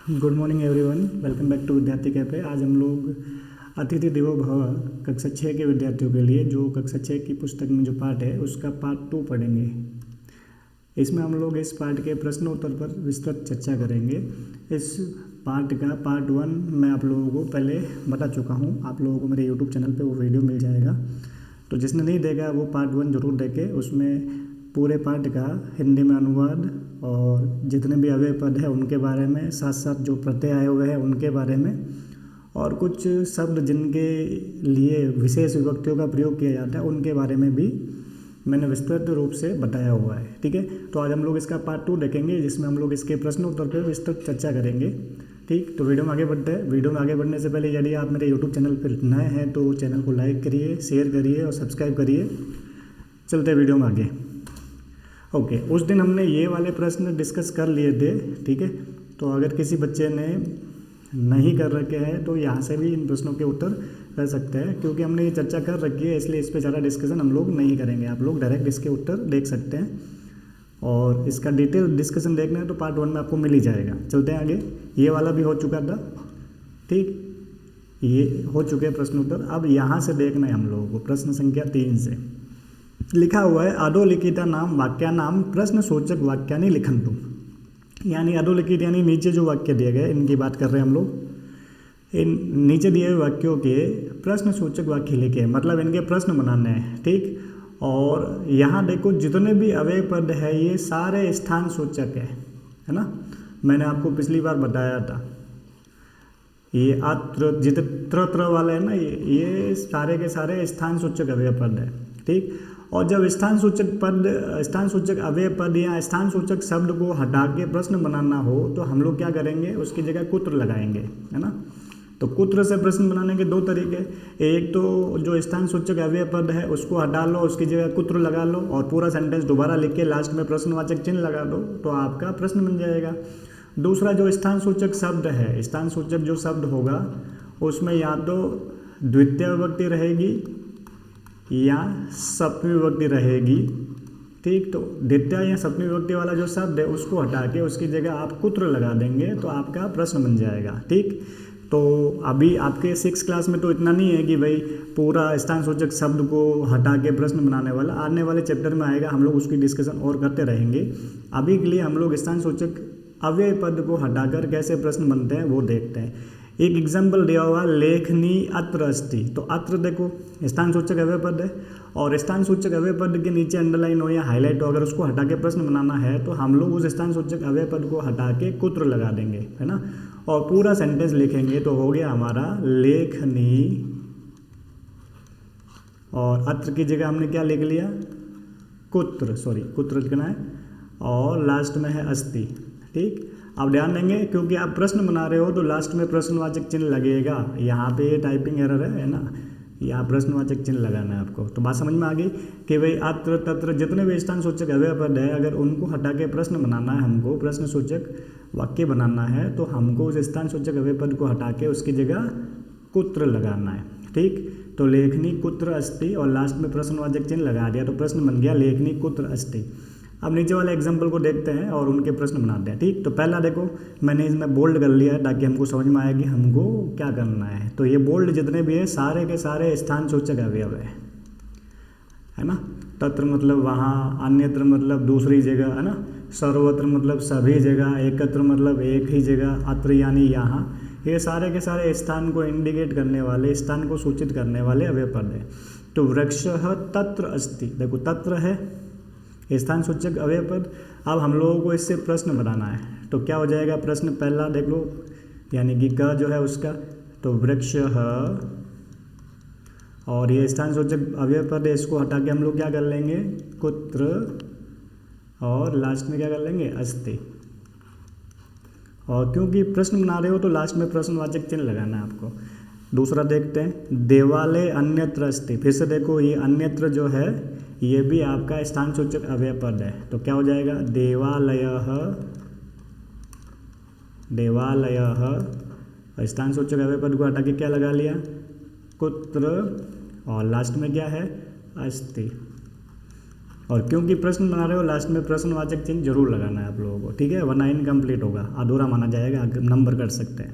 Good morning everyone, welcome back to Vidyarthi Cafe. आज हम लोग अतिथि देवो भव कक्षा 6 के विद्यार्थियों के लिए जो कक्षा 6 की पुस्तक में जो पार्ट है उसका पार्ट 2 पढ़ेंगे। इसमें हम लोग इस पार्ट के प्रश्न उत्तर पर विस्तृत चर्चा करेंगे। इस पार्ट का पार्ट 1 मैं आप लोगों को पहले बता चुका हूँ। आप लोगों को मेरे यूट्यूब चैनल पे वो वीडियो मिल जाएगा, तो जिसने नहीं देखा वो पार्ट 1 ज़रूर देखे। उसमें पूरे पार्ट का हिंदी में अनुवाद और जितने भी अव्यय पद है उनके बारे में, साथ साथ जो प्रत्यय आए हुए हैं उनके बारे में, और कुछ शब्द जिनके लिए विशेष विभक्तियों का प्रयोग किया जाता है उनके बारे में भी मैंने विस्तृत रूप से बताया हुआ है। ठीक है, तो आज हम लोग इसका पार्ट 2 देखेंगे, जिसमें हम लोग इसके प्रश्न उत्तर पर विस्तृत चर्चा करेंगे। ठीक, तो वीडियो में आगे बढ़ते हैं। वीडियो में आगे बढ़ने से पहले यदि आप मेरे यूट्यूब चैनल पर नए हैं तो चैनल को लाइक करिए, शेयर करिए और सब्सक्राइब करिए। चलते हैं वीडियो में आगे। ओके, उस दिन हमने ये वाले प्रश्न डिस्कस कर लिए थे। ठीक है, तो अगर किसी बच्चे ने नहीं कर रखे हैं तो यहाँ से भी इन प्रश्नों के उत्तर कर सकते हैं, क्योंकि हमने ये चर्चा कर रखी है, इसलिए इस पर ज़्यादा डिस्कशन हम लोग नहीं करेंगे। आप लोग डायरेक्ट इसके उत्तर देख सकते हैं, और इसका डिटेल डिस्कशन देखना है तो पार्ट 1 में आपको मिल ही जाएगा। चलते हैं आगे। ये वाला भी हो चुका था। ठीक, ये हो चुके हैं प्रश्न उत्तर। अब यहाँ से देखना है हम लोगों को प्रश्न संख्या 3 से। लिखा हुआ है अधोलिखिता नाम वाक्यानाम प्रश्न सूचक वाक्यानि लिखन्तु। यानी अधोलिखित यानी नीचे जो वाक्य दिए गए इनकी बात कर रहे हैं हम लोग। इन नीचे दिए हुए वाक्यों के प्रश्न सूचक वाक्य लिखे, मतलब इनके प्रश्न बनाने हैं। ठीक, और यहाँ देखो जितने भी अव्यय पद है ये सारे स्थान सूचक है ना। मैंने आपको पिछली बार बताया था, ये अत्र जित त्र वाले है ना, ये सारे के सारे स्थान सूचक अव्यय पद है। ठीक, और जब स्थान सूचक अव्यय पद या स्थान सूचक शब्द को हटा के प्रश्न बनाना हो तो हम लोग क्या करेंगे, उसकी जगह कुत्र लगाएंगे, है ना। तो कुत्र से प्रश्न बनाने के दो तरीके, एक तो जो स्थान सूचक अव्यय पद है उसको हटा लो, उसकी जगह कुत्र लगा लो और पूरा सेंटेंस दोबारा लिख के लास्ट में प्रश्नवाचक चिन्ह लगा दो, तो आपका प्रश्न बन जाएगा। दूसरा जो स्थान सूचक शब्द है, स्थान सूचक जो शब्द होगा उसमें या तो द्वितीय विभक्ति रहेगी या सप्तमी विभक्ति रहेगी। ठीक, तो द्वितीय या सप्तमी विभक्ति वाला जो शब्द है उसको हटा के उसकी जगह आप कुत्र लगा देंगे तो आपका प्रश्न बन जाएगा। ठीक, तो अभी आपके 6 क्लास में तो इतना नहीं है कि भाई पूरा स्थान सूचक शब्द को हटा के प्रश्न बनाने वाला, आने वाले चैप्टर में आएगा, हम लोग उसकी डिस्कशन और करते रहेंगे। अभी के लिए हम लोग स्थान सूचक अव्यय पद को हटाकर कैसे प्रश्न बनते हैं वो देखते हैं। एक एग्जाम्पल दिया हुआ, लेखनी अत्र अस्ति। तो अत्र देखो स्थान सूचक अव्यय पद है, और स्थान सूचक अव्यय पद के नीचे अंडरलाइन हो या हाईलाइट हो, अगर उसको हटा के प्रश्न बनाना है तो हम लोग उस स्थान सूचक अव्यय पद को हटा के कुत्र लगा देंगे, है ना, और पूरा सेंटेंस लिखेंगे तो हो गया हमारा लेखनी, और अत्र की जगह हमने क्या लिख लिया, कुत्र लिखना है, और लास्ट में है अस्ति। ठीक, आप ध्यान देंगे क्योंकि आप प्रश्न बना रहे हो तो लास्ट में प्रश्नवाचक चिन्ह लगेगा। यहाँ पे ये टाइपिंग एरर है ना, यहाँ प्रश्नवाचक चिन्ह लगाना है आपको। तो बात समझ में आ गई कि भाई अत्र तत्र जितने भी स्थान सूचक अव्यय पद है, अगर उनको हटा के प्रश्न बनाना है, हमको प्रश्न सूचक वाक्य बनाना है तो हमको उस स्थान सूचक अव्यय पद को हटा के उसकी जगह कुत्र लगाना है। ठीक, तो लेखनी कुत्र अस्ति और लास्ट में प्रश्नवाचक चिन्ह लगा दिया तो प्रश्न बन गया लेखनी कुत्र अस्ति। अब नीचे वाले एग्जाम्पल को देखते हैं और उनके प्रश्न बनाते हैं। ठीक, तो पहला देखो मैंने इसमें बोल्ड कर लिया है ताकि हमको समझ में आए कि हमको क्या करना है। तो ये बोल्ड जितने भी है सारे के सारे स्थान सूचक अवयव है ना। तत्र मतलब वहाँ, अन्यत्र मतलब दूसरी जगह, है ना, सर्वत्र मतलब सभी जगह, एकत्र मतलब एक ही जगह, अत्र यानी यहाँ, ये सारे के सारे स्थान को इंडिकेट करने वाले, स्थान को सूचित करने वाले अव्यय पद है। तो वृक्षः तत्र अस्ति, देखो तत्र है स्थान सूचक अव्यय पद। अब हम लोगों को इससे प्रश्न बनाना है, तो क्या हो जाएगा प्रश्न पहला देख लो, यानी कि क जो है उसका, तो वृक्षः, और ये स्थान सूचक अव्यय पद है, इसको हटा के हम लोग क्या कर लेंगे, कुत्र, और लास्ट में क्या कर लेंगे, अस्ति। और क्योंकि प्रश्न बना रहे हो तो लास्ट में प्रश्नवाचक चिन्ह लगाना है आपको। दूसरा देखते हैं, देवालय अन्यत्र अस्ति। फिर से देखो ये अन्यत्र जो है ये भी आपका स्थान सूचक अव्यय पद है, तो क्या हो जाएगा देवालयः, स्थान सूचक अव्यय पद को हटा के क्या लगा लिया, कुत्र, और लास्ट में क्या है, अस्ति। और क्योंकि प्रश्न बना रहे हो लास्ट में प्रश्नवाचक चिन्ह जरूर लगाना है आप लोगों को, ठीक है, वरना इनकम्प्लीट होगा, अधूरा माना जाएगा, नंबर कट सकते हैं,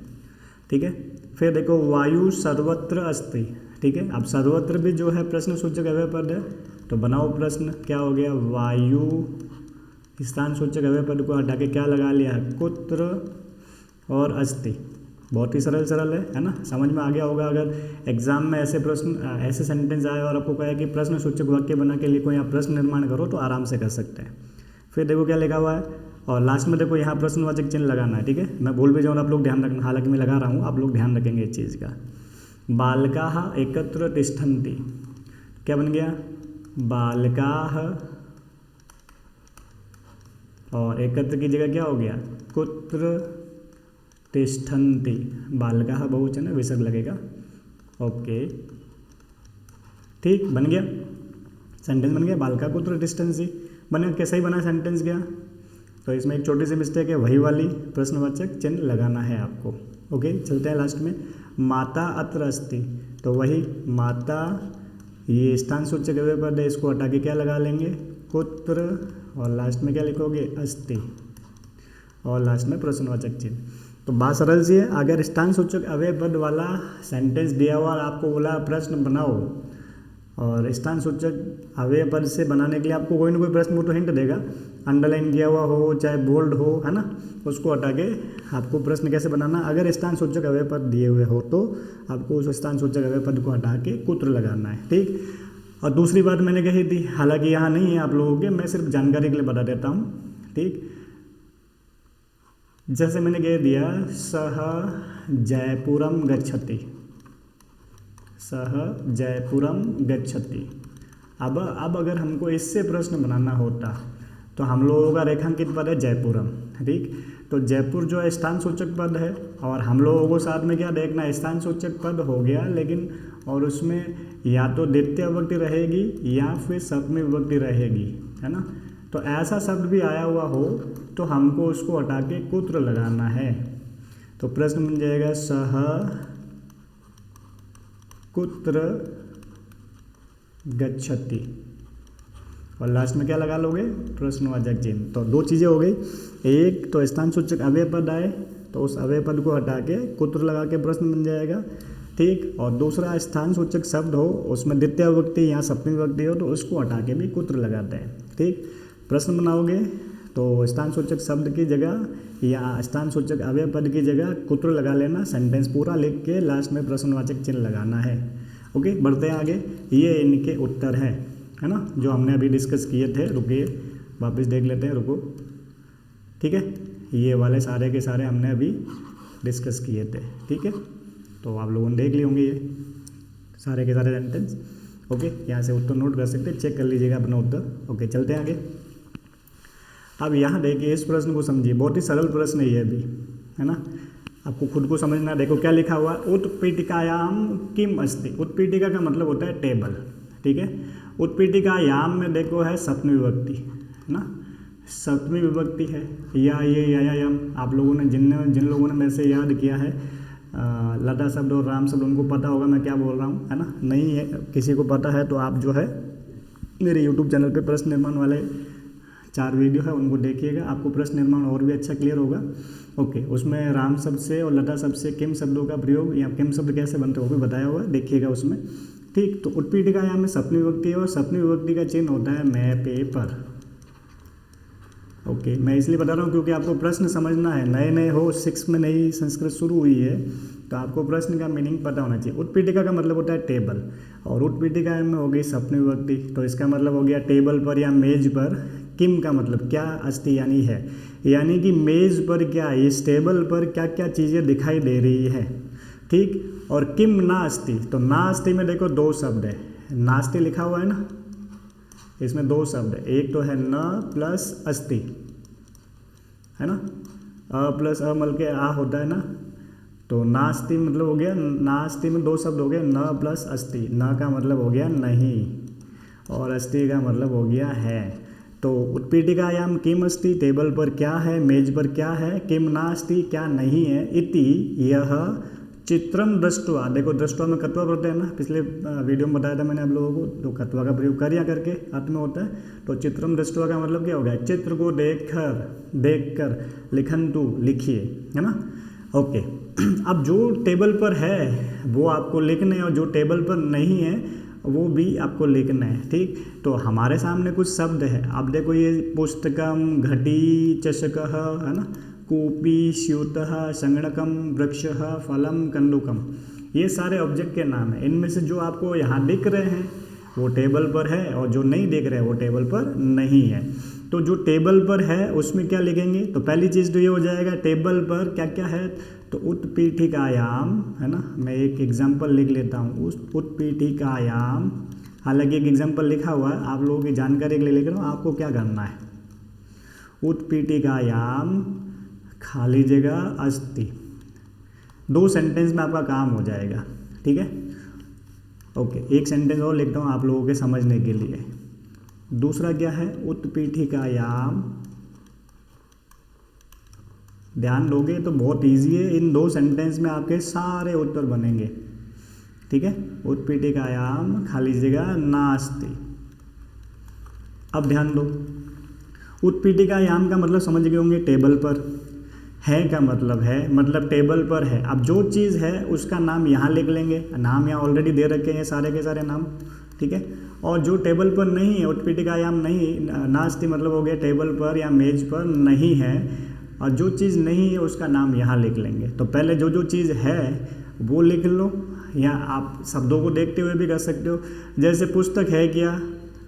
ठीक है। फिर देखो वायु सर्वत्र अस्ति, ठीक है। अब सर्वत्र भी जो है प्रश्न सूचक अव्यय पद है, तो बनाओ प्रश्न, क्या हो गया, वायु स्थान सूचक अव्यय पद को हटा के क्या लगा लिया, कुत्र और अस्ति। बहुत ही सरल सरल है ना, समझ में आ गया होगा। अगर एग्जाम में ऐसे प्रश्न ऐसे सेंटेंस आए और आपको कहे कि प्रश्न सूचक वाक्य बना के लिखो या प्रश्न निर्माण करो, तो आराम से कर सकते हैं। फिर देखो क्या लिखा हुआ है, और लास्ट में देखो यहाँ प्रश्नवाचक चिन्ह लगाना है, ठीक है। मैं भूल भी जाऊँ आप लोग ध्यान रखना, हालांकि मैं लगा रहा हूँ, आप लोग ध्यान रखेंगे इस चीज़ का। बालकाः एकत्र तिष्ठन्ति, क्या बन गया, बालकाः, और एकत्र की जगह क्या हो गया, कुत्र तिष्ठन्ति, बालकाः बहुवचन है, विसर्ग लगेगा, ओके, ठीक, बन गया, सेंटेंस बन गया, बालका कुत्र तिष्ठन्ति बना, कैसा ही बना सेंटेंस गया। तो इसमें एक छोटी सी मिस्टेक है, वही वाली प्रश्नवाचक चिन्ह लगाना है आपको, ओके। चलते हैं लास्ट में, माता अत्र अस्ति, तो वही माता, ये स्थान सूचक अव्यय पद है, इसको हटा के क्या लगा लेंगे, कुत्र, और लास्ट में क्या लिखोगे, अस्ति, और लास्ट में प्रश्नवाचक चिन्ह। तो बात सरल सी है, अगर स्थान सूचक अव्यय पद वाला सेंटेंस दिया हुआ और आपको बोला प्रश्न बनाओ, और स्थान सूचक अव्यय पद से बनाने के लिए आपको कोई ना कोई प्रश्न, वो तो हिंट देगा, अंडरलाइन किया हुआ हो चाहे बोल्ड हो, है ना, उसको हटा के आपको प्रश्न कैसे बनाना, अगर स्थान सूचक अव्यय पद दिए हुए हो तो आपको उस स्थान सूचक अव्यय पद को हटा के कुत्र लगाना है, ठीक। और दूसरी बात मैंने कही थी, हालांकि यहाँ नहीं है आप लोगों के, मैं सिर्फ जानकारी के लिए बता देता हूँ, ठीक। जैसे मैंने कह दिया, सह जयपुरम गच्छति, सह जयपुरम गच्छति। अब अगर हमको इससे प्रश्न बनाना होता तो हम लोगों का रेखांकित पद है जयपुरम, ठीक। तो जयपुर जो है स्थान सूचक पद है, और हम लोगों को साथ में क्या देखना है, स्थान सूचक पद हो गया, लेकिन और उसमें या तो द्वितीय विभक्ति रहेगी या फिर सप्तमी विभक्ति रहेगी, है ना। तो ऐसा शब्द भी आया हुआ हो तो हमको उसको हटा के कुत्र लगाना है। तो प्रश्न बन जाएगा, सह कुत्र गच्छति, और लास्ट में क्या लगा लोगे, प्रश्नवाचक चिन्ह। तो दो चीज़ें हो गई, एक तो स्थान सूचक अव्यय पद आए तो उस अव्यय पद को हटा के कुत्र लगा के प्रश्न बन जाएगा, ठीक। और दूसरा स्थान सूचक शब्द हो, उसमें द्वितीय विभक्ति या सप्तमी विभक्ति हो, तो उसको हटा के भी कुत्र लगाते हैं, ठीक। प्रश्न बनाओगे तो स्थान सूचक शब्द की जगह या स्थान सूचक अव्यय पद की जगह कुत्र लगा लेना, सेंटेंस पूरा लिख के लास्ट में प्रश्नवाचक चिन्ह लगाना है, ओके। बढ़ते हैं आगे, ये इनके उत्तर हैं, है ना, जो हमने अभी डिस्कस किए थे। रुकिए वापस देख लेते हैं, रुको, ठीक है। ये वाले सारे के सारे हमने अभी डिस्कस किए थे, ठीक है। तो आप लोगों ने देख लिए होंगे ये सारे के सारे सेंटेंस, ओके। यहाँ से उत्तर नोट कर सकते हैं, चेक कर लीजिएगा अपना उत्तर, ओके। चलते हैं आगे। अब यहाँ देखिए, इस प्रश्न को समझिए, बहुत ही सरल प्रश्न है ये भी, है ना, आपको खुद को समझना। देखो क्या लिखा हुआ, उत्पीठिकायाम किम अस्ति। उत्पीठिका का मतलब होता है टेबल, ठीक है। उत्पीठिकायाम में देखो है सप्तमी विभक्ति, है ना, सप्तमी विभक्ति है, या ये या यम। आप लोगों ने जिन लोगों ने मेरे से याद किया है लता शब्द और राम शब्द, उनको पता होगा मैं क्या बोल रहा हूँ, है ना। नहीं है किसी को पता है तो आप जो है मेरे यूट्यूब चैनल पे प्रश्न निर्माण वाले 4 वीडियो है, उनको देखिएगा, आपको प्रश्न निर्माण और भी अच्छा क्लियर होगा, ओके। उसमें राम शब्द से और लता शब्द से किम शब्दों का प्रयोग या किम शब्द कैसे बनते हैं वो भी बताया हुआ है, देखिएगा उसमें, ठीक। तो उत्पीठिकायाम में सप्तमी विभक्ति है, और सप्तमी विभक्ति का चिन्ह होता है मैं पेपर, ओके। मैं इसलिए बता रहा हूँ क्योंकि आपको प्रश्न समझना है, नए नए हो, 6 में नई संस्कृत शुरू हुई है, तो आपको प्रश्न का मीनिंग पता होना चाहिए। उत्पीठिका का मतलब होता है टेबल, और उत्पीठिका में हो गई सप्तमी विभक्ति, तो इसका मतलब हो गया टेबल पर या मेज पर। किम का मतलब क्या, अस्ति यानी है, यानी कि मेज पर क्या, इस टेबल पर क्या क्या चीज़ें दिखाई दे रही है, ठीक। और किम नास्ति, तो नास्ति में देखो 2 शब्द है, नास्ति लिखा हुआ है ना, इसमें 2 शब्द है, एक तो है न प्लस अस्ति, है ना, अ प्लस अ मल के आ होता है ना, तो नास्ति मतलब हो गया, नास्ति में 2 शब्द हो गए, न प्लस अस्ति। न का मतलब हो गया नहीं, और अस्ति का मतलब हो गया है। तो उत्पीठिकायाम किम अस्ति, टेबल पर क्या है, मेज पर क्या है, किम नास्ति क्या नहीं है, इति यह चित्रम दृष्ट्वा, देखो दृष्ट्वा में कत्वा प्रत्यय है ना, पिछले वीडियो में बताया था मैंने आप लोगों को, तो कत्वा का प्रयोग कार्य करके अर्थ में होता है। तो चित्रम दृष्ट्वा का मतलब क्या हो गया, चित्र को देखकर लिखन्तु लिखिए, है ना। ओके, अब जो टेबल पर है वो आपको लिखना है और जो टेबल पर नहीं है वो भी आपको लिखना है, ठीक। तो हमारे सामने कुछ शब्द है, आप देखो ये पुस्तकम, घटी, चषकः, है ना, कूपी, स्यूतः, संगणकम, वृक्षः, फलम, कंदुकम, ये सारे ऑब्जेक्ट के नाम हैं। इनमें से जो आपको यहाँ दिख रहे हैं वो टेबल पर है और जो नहीं दिख रहे हैं वो टेबल पर नहीं है। तो जो टेबल पर है उसमें क्या लिखेंगे, तो पहली चीज़ तो ये हो जाएगा, टेबल पर क्या क्या है, तो उत्पीठिकायाम, है ना। मैं एक एग्जाम्पल लिख लेता हूँ, उस उत्पीठिकायाम, हालांकि एक एग्जाम्पल लिखा हुआ है, आप लोगों की जानकारी के लिए लिख रहा हूँ, आपको क्या करना है। उत्पीठिकायाम खाली जगह अस्ति, 2 सेंटेंस में आपका काम हो जाएगा, ठीक है। ओके, एक सेंटेंस और लिखता हूँ आप लोगों के समझने के लिए। दूसरा क्या है, उत्पीठिकायाम, ध्यान दोगे तो बहुत इजी है, इन 2 सेंटेंस में आपके सारे उत्तर बनेंगे, ठीक है। उत्पीठिकायाम खाली जगह नास्ति। अब ध्यान दो, उत्पीठिकायाम का मतलब समझ गए होंगे, टेबल पर, है का मतलब है, मतलब टेबल पर है। अब जो चीज़ है उसका नाम यहाँ लिख लेंगे, नाम यहाँ ऑलरेडी दे रखे हैं सारे के सारे नाम, ठीक है। और जो टेबल पर नहीं है, उत्पीठिकायाम नहीं, नास्ति मतलब हो गया टेबल पर या मेज पर नहीं है, और जो चीज़ नहीं है उसका नाम यहाँ लिख लेंगे। तो पहले जो जो चीज़ है वो लिख लो, या आप शब्दों को देखते हुए भी कर सकते हो। जैसे पुस्तक है क्या,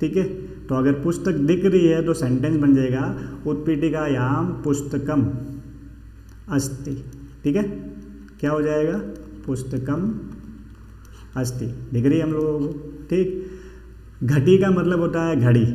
ठीक है, तो अगर पुस्तक दिख रही है तो सेंटेंस बन जाएगा उत्पीठिकायाम पुस्तकम अस्ति, ठीक है। क्या हो जाएगा, पुस्तकम अस्ति, दिख रही है हम लोगों को, ठीक। घटी का मतलब होता है घड़ी,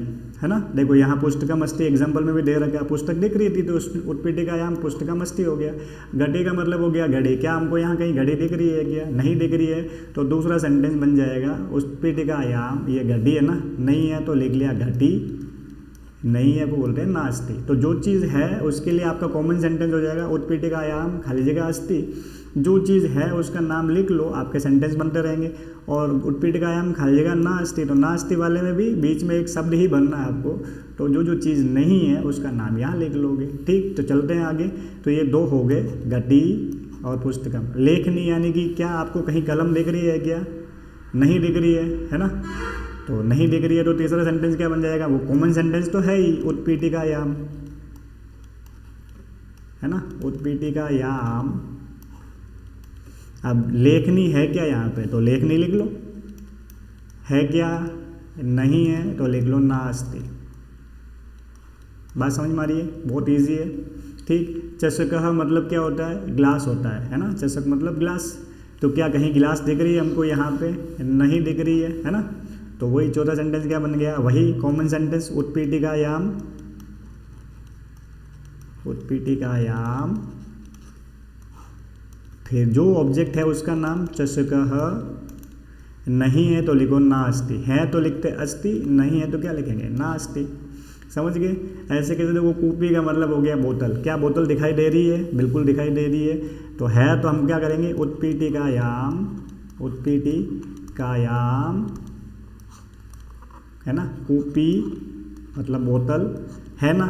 है ना। देखो यहाँ पुस्तकम अस्ति एग्जाम्पल में भी दे रखा है, पुस्तक दिख रही थी तो उत्पीठिकायाम पुस्तकम अस्ति हो गया। घटी का मतलब हो गया घड़ी, क्या हमको यहाँ कहीं घड़ी दिख रही है क्या, नहीं दिख रही है, तो दूसरा सेंटेंस बन जाएगा उत्पीठिकायाम, ये घड़ी है ना, नहीं है तो लिख लिया घटी, नहीं है वो बोलते हैं नास्ति। तो जो चीज़ है उसके लिए आपका कॉमन सेंटेंस हो जाएगा उत्पीठिकायाम खाली जगह अस्ति, जो चीज़ है उसका नाम लिख लो, आपके सेंटेंस बनते रहेंगे। और उत्पीठिकायाम खाली जगह नास्ति, तो नास्ति वाले में भी बीच में एक शब्द ही बनना है आपको, तो जो जो चीज़ नहीं है उसका नाम यहाँ लिख लोगे, ठीक। तो चलते हैं आगे, तो ये 2 हो गए, घटी और पुस्तकम। लेखनी यानी कि क्या आपको कहीं कलम दिख रही है क्या, नहीं दिख रही है ना, तो नहीं दिख रही है, तो तीसरा सेंटेंस क्या बन जाएगा, वो कॉमन सेंटेंस तो है ही, उत्पीठिकायाम, है ना, उत्पीठिकायाम। अब लेखनी है क्या यहाँ पे, तो लेखनी लिख लो, है क्या, नहीं है तो लिख लो नास्ति। बात समझ में आ रही है, बहुत इजी है, ठीक। चषकः मतलब क्या होता है, ग्लास होता है ना, चषक मतलब ग्लास। तो क्या कहीं गिलास दिख रही है हमको यहाँ पे, नहीं दिख रही है ना, तो वही चौथा सेंटेंस क्या बन गया, वही कॉमन सेंटेंस उत्पीठिकायाम, उत्पीठिकायाम, फिर जो ऑब्जेक्ट है उसका नाम चषकः, नहीं है तो लिखो नास्ति, है तो लिखते अस्ति, नहीं है तो क्या लिखेंगे नास्ति, समझ गए। ऐसे कैसे, देखो कूपी का मतलब हो गया बोतल, क्या बोतल दिखाई दे रही है, बिल्कुल दिखाई दे रही है, तो है तो हम क्या करेंगे उत्पीठिकायाम, उत्पीठिकायाम, है ना, कूपी मतलब बोतल, है ना,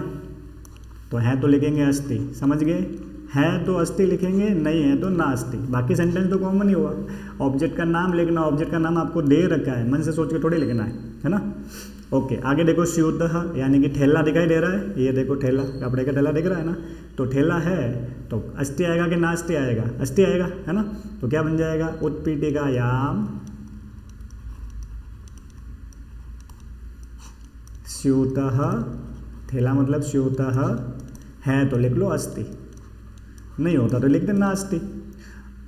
तो है तो लिखेंगे अस्ति, समझ गए। है तो अस्ति लिखेंगे, नहीं है तो नास्ति, बाकी सेंटेंस तो कॉमन ही हुआ। ऑब्जेक्ट का नाम लिखना, ऑब्जेक्ट का नाम आपको दे रखा है, मन से सोच के थोड़ी लिखना है ना। ओके, आगे देखो स्यूतः यानी कि ठेला दिखाई दे रहा है, ये देखो ठेला, कपड़े का ठेला दिख रहा है ना, तो ठेला है तो अस्ति आएगा कि नास्ति आएगा, अस्ति आएगा, है ना। तो क्या बन जाएगा उत्पीठिकायाम स्यूतः, ठेला मतलब स्यूतः, है तो लिख लो अस्ति, नहीं होता तो लिख दे नास्ति।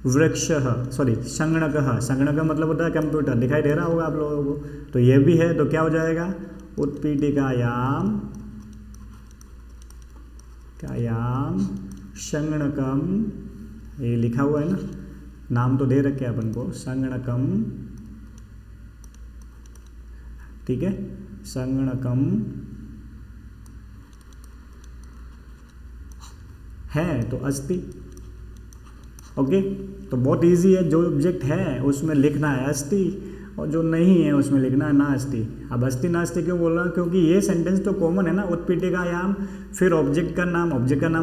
वृक्षः, सॉरी संगणकः, संगणक मतलब होता है कंप्यूटर, दिखाई दे रहा होगा आप लोगों को, तो ये भी है तो क्या हो जाएगा उत्पीठिकायाम, कायाम संगणकम, ये लिखा हुआ है ना, नाम तो दे रखे हैं अपन को, संगणकम, ठीक है, संगणकम है तो अस्ति, ओके, तो बहुत इजी है, जो ऑब्जेक्ट है उसमें लिखना है अस्ति और जो नहीं है उसमें लिखना है नास्ति। अब अस्ति नास्ति क्यों बोल रहा हूँ, क्योंकि ये सेंटेंस तो कॉमन है ना, उत्पीठिकायाम फिर ऑब्जेक्ट का नाम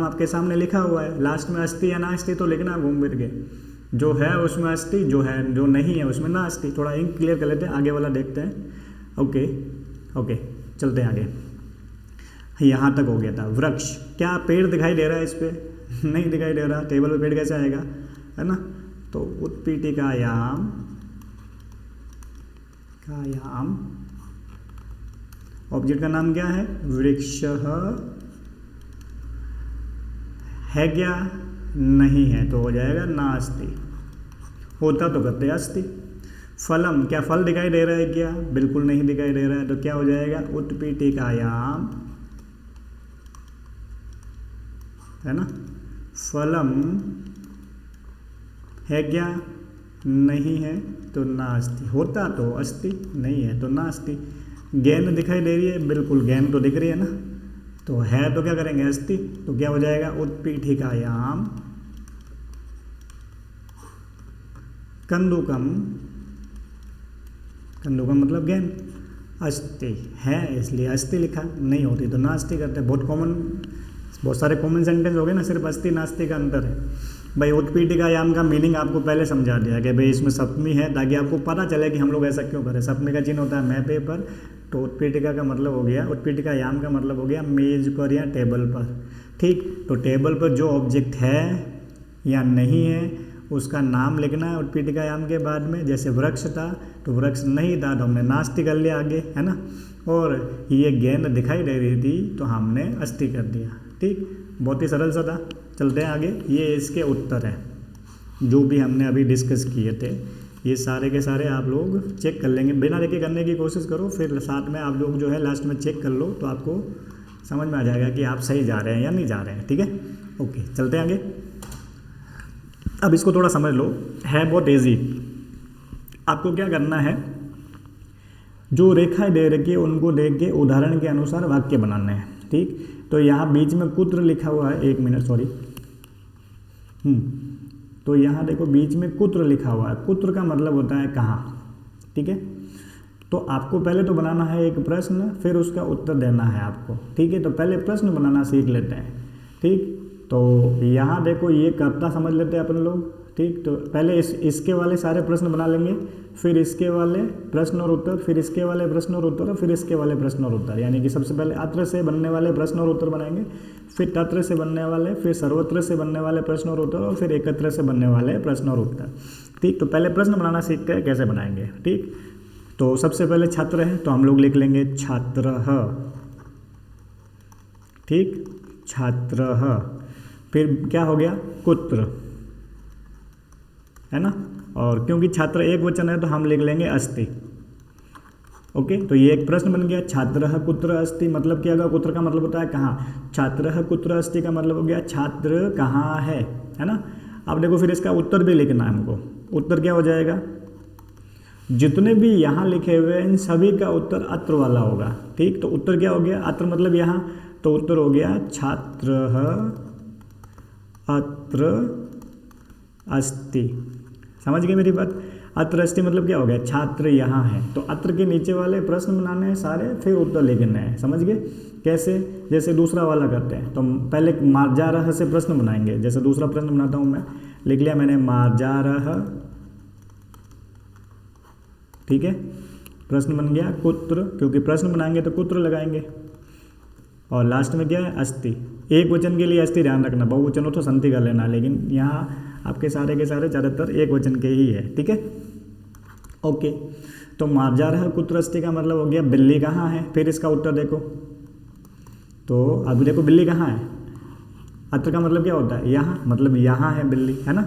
आपके सामने लिखा हुआ है, लास्ट में अस्ति या नास्ति तो लिखना है घूम फिर के, जो है उसमें अस्ति, जो नहीं है उसमें नास्ति। थोड़ा इंक क्लियर कर लेते हैं, आगे वाला देखते हैं। ओके चलते हैं आगे। यहाँ तक हो गया था। वृक्ष, क्या पेड़ दिखाई दे रहा है इस पर? नहीं दिखाई दे रहा, टेबल पे पेड़ कैसे आएगा, है ना। तो उत्पीठिकायाम ऑब्जेक्ट का नाम क्या है? वृक्ष है क्या? नहीं है, तो हो जाएगा नास्ति। होता तो करते अस्ति। फलम, क्या फल दिखाई दे रहा है क्या? बिल्कुल नहीं दिखाई दे रहा है, तो क्या हो जाएगा? उत्पीठिकायाम, है ना। फलम है क्या? नहीं है, तो नास्ति। होता तो अस्ति, नहीं है तो नास्ति। गेंद दिखाई दे रही है? बिल्कुल गेंद तो दिख रही है ना, तो है तो क्या करेंगे? अस्ति। तो क्या हो जाएगा? उत्पीठिकायाम कंदुकम, कंदुकम मतलब गेंद, अस्ति है इसलिए अस्ति लिखा, नहीं होती तो नास्ति करते। बहुत सारे कॉमन सेंटेंस हो गए ना, सिर्फ अस्ति नास्ति का अंतर है भाई। उत्पीठिकायाम का मीनिंग आपको पहले समझा दिया कि भाई इसमें सप्तमी है, ताकि आपको पता चले कि हम लोग ऐसा क्यों करें। सप्तमी का चिन्ह होता है मैं पे पर, तो उत्पीठिका का मतलब हो गया, उत्पीठिकायाम का मतलब हो गया मेज पर या टेबल पर, ठीक। तो टेबल पर जो ऑब्जेक्ट है या नहीं है उसका नाम लिखना है उत्पीठिकायाम के बाद में। जैसे वृक्ष था तो वृक्ष नहीं था तो हमने नास्ति कर लिया आगे, है ना। और ये गेंद दिखाई दे रही थी तो हमने अस्ति कर दिया, ठीक। बहुत ही सरल सा था। चलते हैं आगे। ये इसके उत्तर है जो भी हमने अभी डिस्कस किए थे, ये सारे के सारे आप लोग चेक कर लेंगे। बिना देखे करने की कोशिश करो, फिर साथ में आप लोग जो है लास्ट में चेक कर लो, तो आपको समझ में आ जाएगा कि आप सही जा रहे हैं या नहीं जा रहे हैं, ठीक है। ओके चलते हैं आगे। अब इसको थोड़ा समझ लो, है बहुत ईजी। आपको क्या करना है, जो रेखाएं दे रखी है उनको देख के उदाहरण के अनुसार वाक्य बनाने हैं, ठीक। तो यहाँ बीच में कुत्र लिखा हुआ है, एक मिनट सॉरी, तो यहाँ देखो बीच में कुत्र लिखा हुआ है। कुत्र का मतलब होता है कहाँ, ठीक है। तो आपको पहले तो बनाना है एक प्रश्न, फिर उसका उत्तर देना है आपको, ठीक है। तो पहले प्रश्न बनाना सीख लेते हैं, ठीक। तो यहाँ देखो ये कर्ता समझ लेते हैं अपन लोग, ठीक। तो पहले इसके वाले सारे प्रश्न बना लेंगे, फिर इसके वाले प्रश्न और उत्तर, फिर इसके वाले प्रश्न और उत्तर, फिर इसके वाले प्रश्न और उत्तर। यानी कि सबसे पहले अत्र से बनने वाले प्रश्न और उत्तर बनाएंगे, फिर तत्र से बनने वाले, फिर सर्वत्र से बनने वाले प्रश्न और उत्तर, और फिर एकत्र से बनने वाले प्रश्न और उत्तर, ठीक। तो पहले प्रश्न बनाना सीखते हैं कैसे बनाएंगे, ठीक। तो सबसे पहले छात्र है तो हम लोग लिख लेंगे छात्रः, ठीक, छात्रः। फिर क्या हो गया? कुत्र, है ना। और क्योंकि छात्र एक वचन है तो हम लिख लेंगे अस्ति, ओके। तो ये एक प्रश्न बन गया, छात्रः कुत्र अस्ति, मतलब क्या होगा? कुत्र का मतलब होता है कहाँ, छात्रः कुत्र अस्ति का मतलब हो गया छात्र कहाँ है ना। अब देखो फिर इसका उत्तर भी लिखना है हमको। उत्तर क्या हो जाएगा? जितने भी यहाँ लिखे हुए हैं इन सभी का उत्तर अत्र वाला होगा, ठीक। तो उत्तर क्या हो गया? अत्र मतलब यहाँ, तो उत्तर हो गया छात्रः अत्र अस्ति। समझ गए मेरी बात? अत्र अस्ति मतलब क्या हो गया? छात्र यहाँ है, तो अत्र के नीचे वाले प्रश्न बनाने हैं सारे, फिर उत्तर लिखने हैं। समझ गए कैसे? जैसे दूसरा वाला करते हैं तो पहले मार्जारः से प्रश्न बनाएंगे। जैसे दूसरा प्रश्न बनाता हूँ मैं, लिख लिया मैंने मार्जारः, ठीक है। प्रश्न बन गया कुत्र, क्योंकि प्रश्न बनाएंगे तो कुत्र लगाएंगे। और लास्ट में क्या है? अस्ति। एक वचन के लिए अस्ति ध्यान रखना, बहुवचन हो तो संति का लेना, लेकिन यहाँ आपके सारे के सारे ज़्यादातर एक वचन के ही है, ठीक है। ओके, तो मार्जारः कुत्र अस्ति का मतलब हो गया बिल्ली कहाँ है। फिर इसका उत्तर देखो, तो अभी देखो बिल्ली कहाँ है। अत्र का मतलब क्या होता है? यहाँ, मतलब यहाँ है बिल्ली, है ना।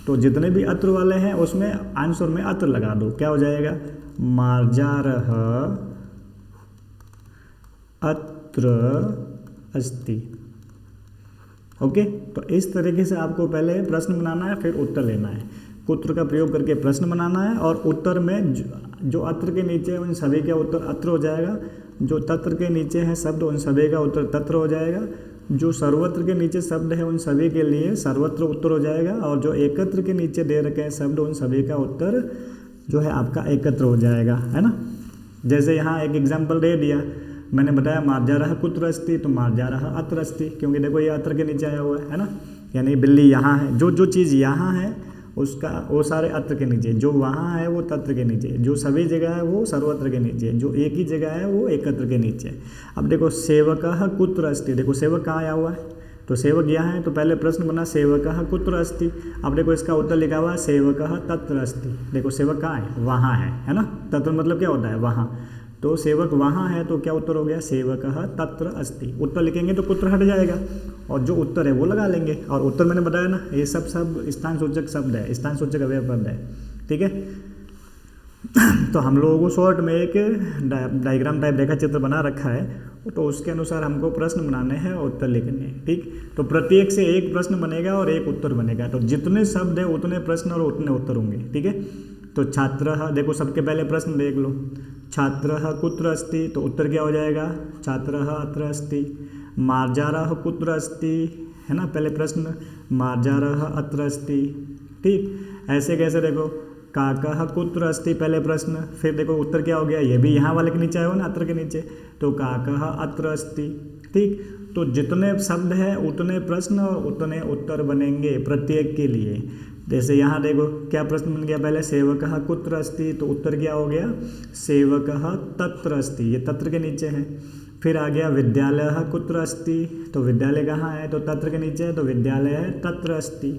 तो जितने भी अत्र वाले हैं उसमें आंसर में अत्र लगा दो, क्या हो जाएगा? मार्जारः अत्र अस्ति, ओके। तो इस तरीके से आपको पहले प्रश्न बनाना है, फिर उत्तर लेना है। कुत्र का प्रयोग करके प्रश्न बनाना है, और उत्तर में जो अत्र के नीचे है उन सभी का उत्तर अत्र हो जाएगा, जो तत्र के नीचे है शब्द उन सभी का उत्तर तत्र हो जाएगा, जो सर्वत्र के नीचे शब्द है उन सभी के लिए सर्वत्र उत्तर हो जाएगा, और जो एकत्र के नीचे दे रखे हैं शब्द उन सभी का उत्तर जो है आपका एकत्र हो जाएगा, है ना। जैसे यहाँ एक एग्जाम्पल दे दिया, मैंने बताया मार्जारः कुत्र अस्ति, तो मार्जारः अत्र अस्ति, क्योंकि देखो ये अत्र के नीचे आया हुआ है ना, यानी बिल्ली यहाँ है। जो जो चीज़ यहाँ है उसका वो सारे अत्र के नीचे, जो वहाँ है वो तत्र के नीचे, जो सभी जगह है वो सर्वत्र के नीचे, जो एक ही जगह है वो एकत्र के नीचे। अब देखो सेवकः कुत्र अस्ति, देखो सेवक कहाँ आया हुआ है, तो सेवक यहाँ है, तो पहले प्रश्न बना सेवकः कुत्र अस्ति। अब देखो इसका उत्तर लिखा हुआ है सेवकः तत्र अस्ति। देखो सेवक कहाँ है, वहाँ है ना। तत्र मतलब क्या होता है, वहाँ, तो सेवक वहाँ है, तो क्या उत्तर हो गया सेवकः तत्र अस्ति। उत्तर लिखेंगे तो कुत्र हट जाएगा और जो उत्तर है वो लगा लेंगे। और उत्तर मैंने बताया ना, ये सब स्थान सूचक शब्द है, स्थान सूचक अवयव पद है, ठीक है। तो हम लोगों को शॉर्ट में एक डायग्राम टाइप रेखा चित्र बना रखा है, तो उसके अनुसार हमको प्रश्न बनाने हैं और उत्तर लिखने हैं, ठीक। तो प्रत्येक से एक प्रश्न बनेगा और एक उत्तर बनेगा, तो जितने शब्द है उतने प्रश्न और उतने उत्तर होंगे, ठीक है। तो छात्रः, देखो सबके पहले प्रश्न देख लो, छात्रः कुत्र अस्ति, तो उत्तर क्या हो जाएगा छात्रः अत्र अस्ति। मार्जारः कुत्र अस्ति, है ना, पहले प्रश्न मार्जारः अत्र अस्ति, ठीक। ऐसे कैसे देखो काकः कुत्र अस्ति, पहले प्रश्न, फिर देखो उत्तर क्या हो गया, ये भी यहाँ वाले के नीचे आया हो ना, अत्र के नीचे, तो काकः अत्र अस्ति, ठीक। तो जितने शब्द हैं उतने प्रश्न और उतने उत्तर बनेंगे प्रत्येक के लिए। जैसे यहाँ देखो क्या प्रश्न बन गया, पहले सेवकः कुत्र अस्ति, तो उत्तर क्या हो गया सेवकः तत्र अस्ति, ये तत्र के नीचे है। फिर आ गया विद्यालयः कुत्र अस्ति, तो विद्यालय कहाँ है, तो तत्र के नीचे है, तो विद्यालय है तत्र अस्ति,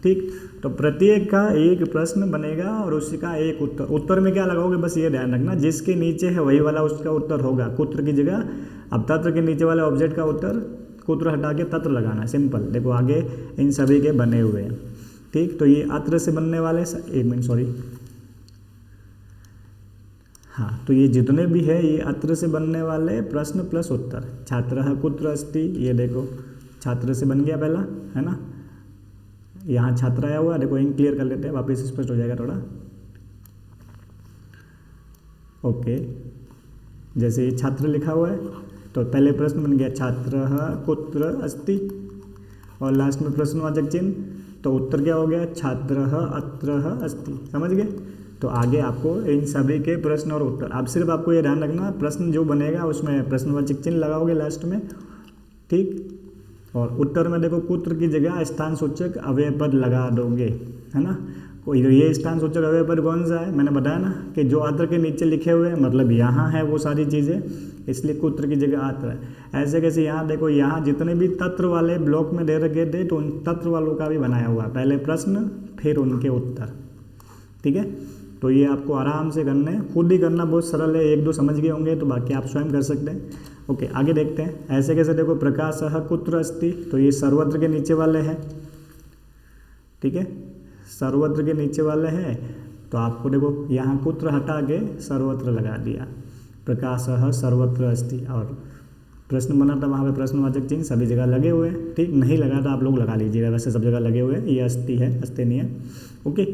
ठीक। तो प्रत्येक का एक प्रश्न बनेगा और उसी का एक उत्तर। उत्तर में क्या लगाओगे, बस ये ध्यान रखना, जिसके नीचे है वही वाला उसका उत्तर होगा, कुत्र की जगह। अब तत्र के नीचे वाले ऑब्जेक्ट का उत्तर कुत्र हटा के तत्र लगाना है, सिंपल। देखो आगे इन सभी के बने हुए हैं, ठीक। तो ये अत्र से बनने वाले, एक मिनट सॉरी, हाँ, तो ये जितने भी है ये अत्र से बनने वाले प्रश्न प्लस उत्तर। छात्रः कुत्र अस्ति, ये देखो छात्र से बन गया पहला, है ना, यहाँ छात्र आया हुआ, देखो इन क्लियर कर लेते हैं, वापस स्पष्ट हो जाएगा थोड़ा, ओके। जैसे ये छात्र लिखा हुआ है, तो पहले प्रश्न बन गया छात्रः कुत्र अस्ति, और लास्ट में प्रश्नवाचक चिन्ह, तो उत्तर क्या हो गया छात्रः अत्र अस्ति, समझ गए। तो आगे आपको इन सभी के प्रश्न और उत्तर, अब सिर्फ आपको ये ध्यान रखना, प्रश्न जो बनेगा उसमें प्रश्नवाचक चिन्ह लगाओगे लास्ट में, ठीक। और उत्तर में देखो कुत्र की जगह स्थान सूचक अव्यय पद लगा दोगे, है ना। कोई ये स्थान सूचक अव्यय पद कौन सा है, मैंने बताया ना कि जो अत्र के नीचे लिखे हुए हैं, मतलब यहाँ है वो सारी चीज़ें, इसलिए कुत्र की जगह अत्र है। ऐसे कैसे यहाँ देखो, यहाँ जितने भी तत्र वाले ब्लॉक में दे रखे थे, तो उन तत्र वालों का भी बनाया हुआ है, पहले प्रश्न फिर उनके उत्तर, ठीक है। तो ये आपको आराम से करना है, खुद ही करना बहुत सरल है, एक दो समझ गए होंगे तो बाकी आप स्वयं कर सकते हैं। ओके, आगे देखते हैं। ऐसे कैसे देखो, प्रकाशः कुत्र अस्ति, तो ये सर्वत्र के नीचे वाले हैं, ठीक है, सर्वत्र के नीचे वाले हैं। तो आपको देखो यहाँ कुत्र हटा के सर्वत्र लगा दिया, प्रकाशः सर्वत्र अस्ति, और प्रश्न बना था वहाँ पे प्रश्नवाचक चिन्ह सभी जगह लगे हुए हैं, ठीक। नहीं लगा तो आप लोग लगा लीजिएगा, वैसे सब जगह लगे हुए हैं, ये अस्ति है, अस्ति नहीं है, ओके।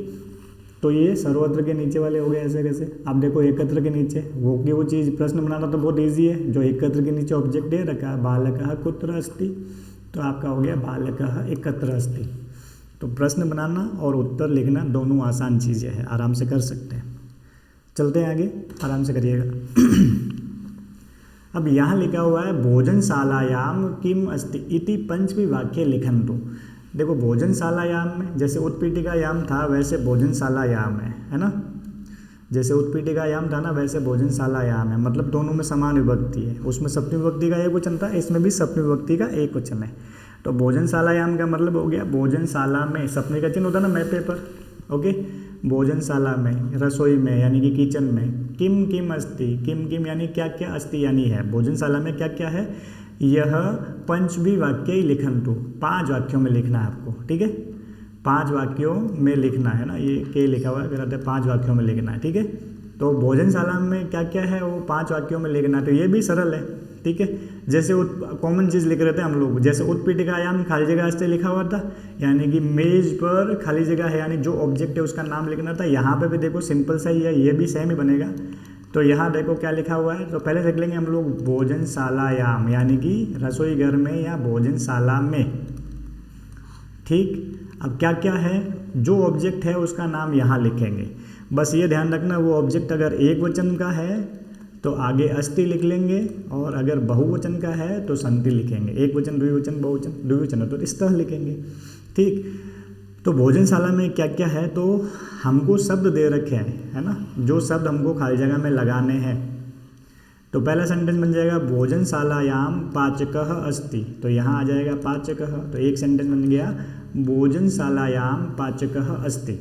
तो ये सर्वत्र के नीचे वाले हो गए। ऐसे कैसे, आप देखो एकत्र के नीचे वो चीज़ प्रश्न बनाना तो बहुत ईजी है, जो एकत्र के नीचे ऑब्जेक्ट दे रखा है, बालकः कुत्र अस्ति, तो आपका हो गया बालकः एकत्र अस्ति। तो प्रश्न बनाना और उत्तर लिखना दोनों आसान चीज़ें हैं, आराम से कर सकते हैं। चलते हैं आगे, आराम से करिएगा। अब यहाँ लिखा हुआ है भोजनशालायाम किम अस्ति इति पंचमी वाक्य लिखन्तु। देखो भोजनशालायाम में जैसे उत्पीठिकायाम था वैसे भोजनशालायाम है ना, जैसे उत्पीठिकायाम था ना वैसे भोजनशालायाम है, मतलब दोनों में समान विभक्ति है। उसमें सप्तमी विभक्ति का एक वचन था, इसमें भी सप्तमी विभक्ति का एक वचन है। तो भोजनशालायाम का मतलब हो गया भोजनशाला में, सप्तमी का चिन्ह होता है ना मैपे पर, ओके। भोजनशाला में, रसोई में यानी कि किचन में, किम किम अस्ति, किम किम यानी क्या क्या, अस्ति यानी है, भोजनशाला में क्या क्या है, यह पंचमी वाक्य ही लिखन्तु, 5 वाक्यों में लिखना है आपको, ठीक है, 5 वाक्यों में लिखना है ना, ये के लिखा हुआ है, कहते हैं 5 वाक्यों में लिखना है, ठीक है। तो भोजनशाला में क्या क्या है वो 5 वाक्यों में लिखना है, तो ये भी सरल है, ठीक है। जैसे कॉमन चीज़ लिख रहे थे हम लोग, जैसे उत्पीठिकायाम खाली जगह अस्ति लिखा हुआ था, यानी कि मेज पर खाली जगह है, यानी जो ऑब्जेक्ट है उसका नाम लिखना था। यहाँ पे भी देखो सिंपल सा ही है, ये भी सेम ही बनेगा, तो यहाँ देखो क्या लिखा हुआ है, तो पहले देख लेंगे हम लोग भोजनशालायाम, यानी कि रसोई घर में या भोजनशाला में। ठीक, अब क्या क्या है, जो ऑब्जेक्ट है उसका नाम यहाँ लिखेंगे। बस ये ध्यान रखना, वो ऑब्जेक्ट अगर एक वचन का है तो आगे अस्ति लिख लेंगे, और अगर बहुवचन का है तो संति लिखेंगे। एक वचन, द्विवचन, बहुवचन, द्विवचन तो इस तरह लिखेंगे। ठीक, तो भोजनशाला में क्या क्या है, तो हमको शब्द दे रखे हैं, है ना, जो शब्द हमको खाली जगह में लगाने हैं। तो पहला सेंटेंस बन जाएगा भोजनशालायाम पाचकः अस्ति, तो यहाँ आ जाएगा पाचकः, तो एक सेंटेंस बन गया भोजनशालायाम पाचकः अस्ति।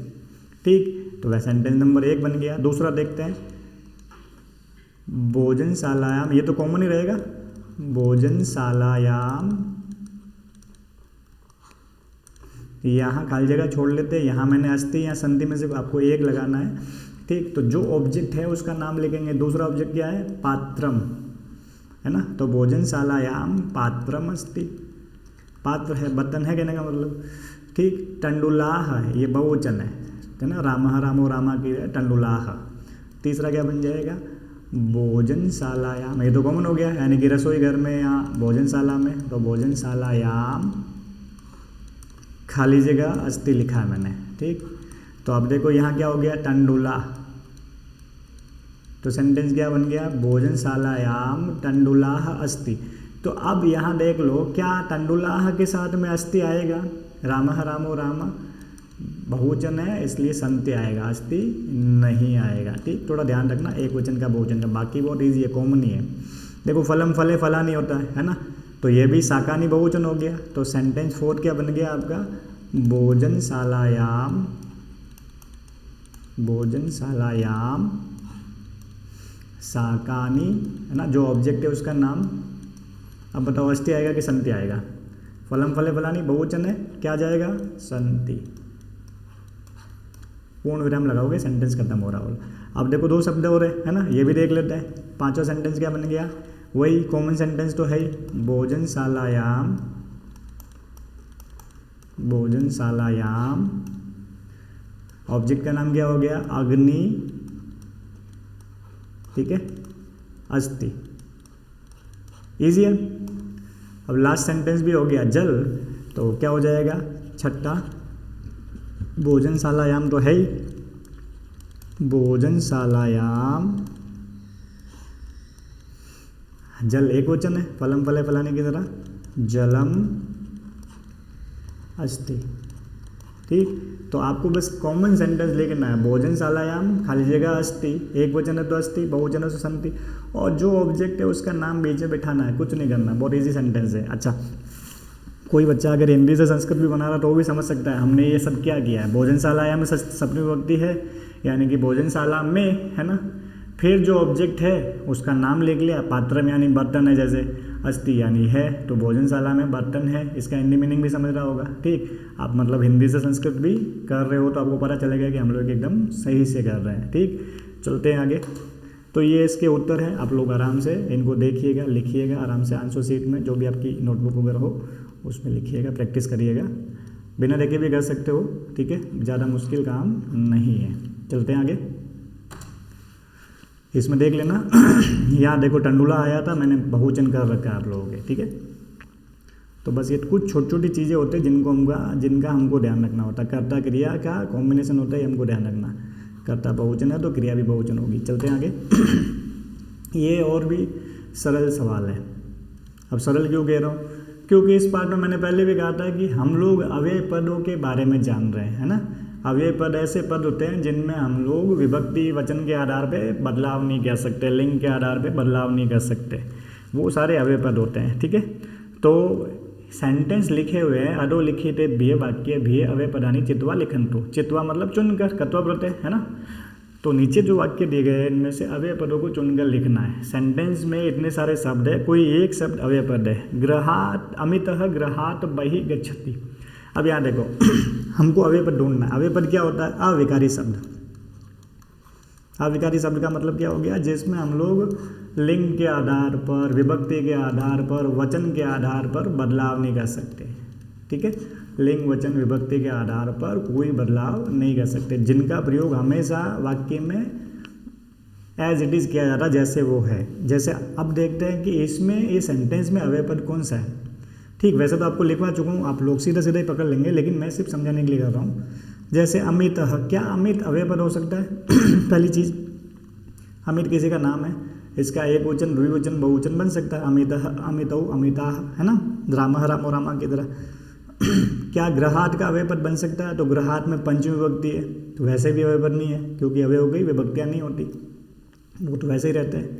ठीक, तो वह सेंटेंस नंबर 1 बन गया। दूसरा देखते हैं, भोजनशालायाम, ये तो कॉमन ही रहेगा, भोजनशालायाम, यहाँ खाली जगह छोड़ लेते हैं, यहाँ मैंने अस्ति या संति में से आपको एक लगाना है। ठीक, तो जो ऑब्जेक्ट है उसका नाम लिखेंगे। दूसरा ऑब्जेक्ट क्या है, पात्रम, है ना, तो भोजनशालायाम पात्रम अस्ति, पात्र है, बर्तन है कहने का मतलब। ठीक, टंडुलाह है, ये बहुवचन है ना, रामः रामो रामा की टंडुलाह। तीसरा क्या बन जाएगा, भोजनशालायाम, ये तो कॉमन हो गया, यानी कि रसोई घर में या भोजनशाला में, तो भोजनशालायाम खाली जगह अस्ति लिखा है मैंने। ठीक, तो अब देखो यहाँ क्या हो गया, टंडुला, तो सेंटेंस क्या बन गया, भोजनशालायाम टंडुलाह अस्ति। तो अब यहाँ देख लो, क्या टंडुलाह के साथ में अस्ति आएगा, रामः रामो रामा बहुवचन है इसलिए संति आएगा, अस्ति नहीं आएगा। ठीक, थोड़ा ध्यान रखना, एक वचन का बहुवचन का, बाकी बहुत ईजी है, कॉमन ही है। देखो फलम फले फला नहीं होता है ना, तो ये भी साकानी बहुवचन हो गया। तो सेंटेंस 4 क्या बन गया आपका, भोजनशालायाम, भोजनशालायाम साकानी, है ना, जो ऑब्जेक्ट है उसका नाम। अब बताओ अस्ति आएगा कि संति आएगा, फलम फले फलानी बहुवचन है, क्या जाएगा, संति। पूर्ण विराम लगाओगे, सेंटेंस खत्म हो रहा होगा। अब देखो 2 शब्द हो रहे है ना, ये भी देख लेते हैं। पांचवा सेंटेंस क्या बन गया, वही कॉमन सेंटेंस तो है ही, भोजनशालायाम, भोजनशालायाम, ऑब्जेक्ट का नाम क्या हो गया, अग्नि, ठीक है, अस्ति, इजी है। अब लास्ट सेंटेंस भी हो गया जल, तो क्या हो जाएगा, छठा, भोजनशालायाम तो है ही, भोजनशालायाम, जल एक वचन है, फलम फले फलाने की तरह, जलम अस्ति। ठीक, तो आपको बस कॉमन सेंटेंस लिखना है, भोजनशालायाम खाली जगह अस्ति, एक वचन है तो अस्ति, बहुवचन है तो संति, और जो ऑब्जेक्ट है उसका नाम बीच में बिठाना है, कुछ नहीं करना, बहुत इजी सेंटेंस है। अच्छा, कोई बच्चा अगर हिंदी से संस्कृत भी बना रहा तो वो भी समझ सकता है हमने ये सब क्या किया है। भोजनशालायाम में सप्तमी विभक्ति है, यानी कि भोजनशाला में, है ना, फिर जो ऑब्जेक्ट है उसका नाम लिख लिया, पात्रम यानी बर्तन है, जैसे अस्ति यानी है, तो भोजनशाला में बर्तन है, इसका हिंदी मीनिंग भी समझ रहा होगा। ठीक, आप मतलब हिंदी से संस्कृत भी कर रहे हो तो आपको पता चलेगा कि हम लोग एकदम सही से कर रहे हैं। ठीक, चलते हैं आगे। तो ये इसके उत्तर हैं, आप लोग आराम से इनको देखिएगा, लिखिएगा आराम से, आंसर शीट में जो भी आपकी नोटबुक वगैरह हो उसमें लिखिएगा, प्रैक्टिस करिएगा, बिना देखे भी कर सकते हो। ठीक है, ज़्यादा मुश्किल काम नहीं है। चलते हैं आगे, इसमें देख लेना यहाँ देखो टंडुला आया था, मैंने बहुवचन कर रखा है आप लोगों के। ठीक है, तो बस ये कुछ छोटी छोटी चीज़ें होती हैं जिनका हमको ध्यान रखना होता है। कर्ता क्रिया का कॉम्बिनेशन होता है, हमको ध्यान रखना, कर्ता बहुवचन है तो क्रिया भी बहुवचन होगी। चलते हैं आगे। ये और भी सरल सवाल है। अब सरल क्यों कह रहा हूँ, क्योंकि इस पार्ट में मैंने पहले भी कहा था कि हम लोग अव्यय पदों के बारे में जान रहे हैं, है ना। अव्यय पद ऐसे पद होते हैं जिनमें हम लोग विभक्ति वचन के आधार पे बदलाव नहीं कर सकते, लिंग के आधार पे बदलाव नहीं कर सकते, वो सारे अव्यय पद होते हैं। ठीक है, तो सेंटेंस लिखे हुए हैं, अधोलिखिते भिय वाक्य भिय अव्यय पदानि चित्वा लिखन्तु। चित्वा मतलब चुनकर, कत्वा प्रत्यय, है ना। तो नीचे जो वाक्य दिए गए हैं इनमें से अव्यय पदों को चुनकर लिखना है। सेंटेंस में इतने सारे शब्द है, कोई एक शब्द अव्यय पद है। गृहात अमितः गृहात बहिः गच्छति। अब यहाँ देखो हमको अव्यय पद ढूंढना है। अव्यय पद क्या होता है, अविकारी शब्द। अविकारी शब्द का मतलब क्या हो गया, जिसमें हम लोग लिंग के आधार पर, विभक्ति के आधार पर, वचन के आधार पर बदलाव नहीं कर सकते। ठीक है, लिंग वचन विभक्ति के आधार पर कोई बदलाव नहीं कर सकते, जिनका प्रयोग हमेशा वाक्य में एज इट इज़ किया जा रहा है, जैसे वो है। जैसे अब देखते हैं कि इसमें ये सेंटेंस में अव्यय पद कौन सा है। ठीक, वैसे तो आपको लिखवा चुका हूँ, आप लोग सीधे सीधे ही पकड़ लेंगे, लेकिन मैं सिर्फ समझाने के लिए कर रहा हूँ। जैसे अमित, क्या अमित अव्यय पद हो सकता है? पहली चीज़, अमित किसी का नाम है, इसका एक वचन, द्विवचन, बहुवचन बन सकता है। अमित, अमितौ, अमिता, है ना, राम, रामो, रामा की तरह। क्या ग्रहात का अव्यय पद बन सकता है? तो ग्रहात में पंचमी विभक्ति है, तो वैसे भी अव्यय पद नहीं है, क्योंकि अव्यय हो गई, विभक्तियाँ नहीं होती, वो तो वैसे ही रहते हैं।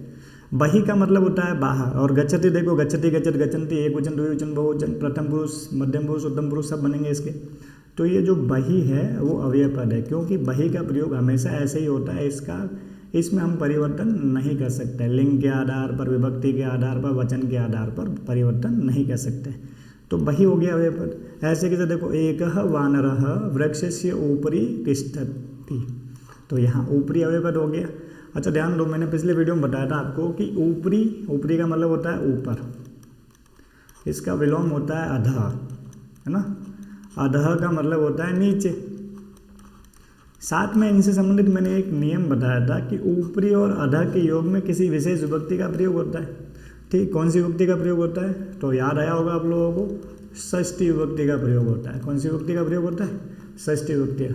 बही का मतलब होता है बाहर, और गच्छति, देखो गच्छति, गच्छत, गच्छन्ति, एक वचन, द्विवचन, बहुवचन, प्रथम पुरुष, मध्यम पुरुष, उत्तम पुरुष सब बनेंगे इसके। तो ये जो बही है वो अव्यय पद है, क्योंकि बही का प्रयोग हमेशा ऐसे ही होता है, इसमें हम परिवर्तन नहीं कर सकते। लिंग के आधार पर, विभक्ति के आधार पर, वचन के आधार पर परिवर्तन नहीं कर सकते। तो बही हो गया अव्यय पद। ऐसे कैसे, देखो, एकः वानरः वृक्षस्य ऊपरी तिष्ठति, तो यहाँ ऊपरी अव्यय पद हो गया। अच्छा ध्यान दो, मैंने पिछले वीडियो में बताया था आपको कि ऊपरी, ऊपरी का मतलब होता है ऊपर, इसका विलोम होता है अधः, है ना, अधः का मतलब होता है नीचे। साथ में इनसे संबंधित मैंने एक नियम बताया था कि ऊपरी और अधः के योग में किसी विशेष विभक्ति का प्रयोग होता है। ठीक, कौन सी विभक्ति का प्रयोग होता है? तो याद आया होगा आप लोगों को, षष्ठी विभक्ति का प्रयोग होता है। कौन सी विभक्ति का प्रयोग होता है? षष्ठी विभक्ति।